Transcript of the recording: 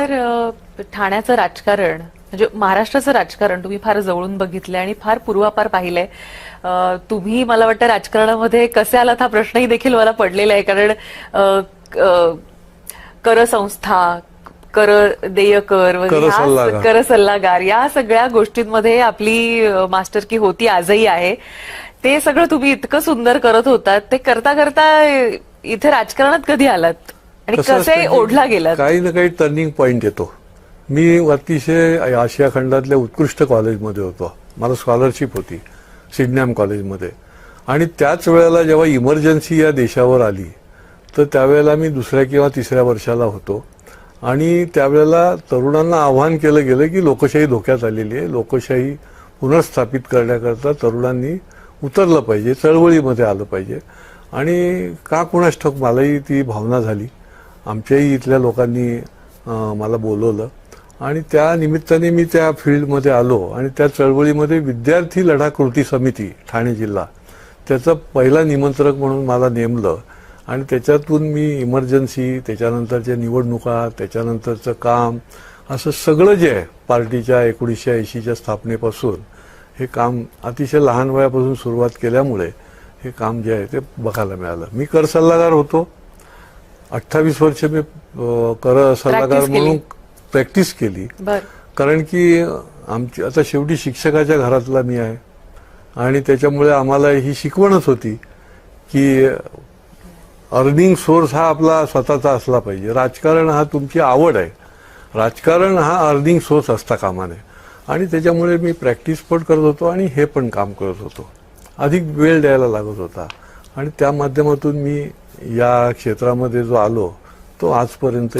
Sir, ठाण्याचं राजकारण म्हणजे महाराष्ट्राचं राजकारण तुम्ही फार जवळून बघितलंय आणि फार पूर्वापार पाहिलंय. तुम्ही मला वाटतं राजकारणामध्ये कसे आलात हा प्रश्नही देखील मला पडलेला आहे, कारण कर संस्था, कर देय कर वगैरे, कर सल्लागार या सगळ्या गोष्टींमध्ये आपली मास्टरकी होती, आजही आहे. ते सगळं तुम्ही इतकं सुंदर करत होतात, ते करता करता इथे राजकारणात कधी आलात आणि कसे ओढला गेलात? काही ना काही टर्निंग पॉइंट येतो. मी अतिशय आशिया खंडातल्या उत्कृष्ट कॉलेजमध्ये होतो. मला स्कॉलरशिप होती सिडनॅम कॉलेजमध्ये, आणि त्याच वेळेला जेव्हा इमर्जन्सी या देशावर आली तर त्यावेळेला मी दुसऱ्या किंवा तिसऱ्या वर्षाला होतो. आणि त्यावेळेला तरुणांना आव्हान केलं गेलं की लोकशाही धोक्यात आलेली आहे, लोकशाही पुनर्स्थापित करण्याकरता तरुणांनी उतरलं पाहिजे, चळवळीमध्ये आलं पाहिजे. आणि का कुणास ठाऊक मलाही ती भावना झाली. आमच्याही इथल्या लोकांनी मला बोलवलं आणि त्या निमित्ताने मी त्या फील्डमध्ये आलो. आणि त्या चळवळीमध्ये विद्यार्थी लढा कृती समिती ठाणे जिल्हा त्याचं पहिला निमंत्रक म्हणून मला नेमलं. आणि त्याच्यातून मी इमर्जन्सी, त्याच्यानंतरच्या निवडणुका, त्याच्यानंतरचं काम, असं सगळं जे आहे पार्टीच्या 1980च्या स्थापनेपासून हे काम अतिशय लहान वयापासून सुरुवात केल्यामुळे हे काम जे आहे ते बघायला मिळालं. मी कर सल्लागार होतो. 28 वर्ष मी कर सल्लागार म्हणून प्रॅक्टिस केली. कारण की आमची आता शेवटी शिक्षकाच्या घरातला मी आहे आणि त्याच्यामुळे आम्हाला ही शिकवणच होती की अर्निंग सोर्स हा आपला स्वतःचा असला पाहिजे. राजकारण हा तुमची आवड आहे, राजकारण हा अर्निंग सोर्स असता कामा नये. आणि त्याच्यामुळे मी प्रॅक्टिस पण करत होतो आणि हे पण काम करत होतो. अधिक वेळ द्यायला लागत होता आणि त्या माध्यमातून मी या क्षेत्रामध्ये जो आलो तो आजपर्यंत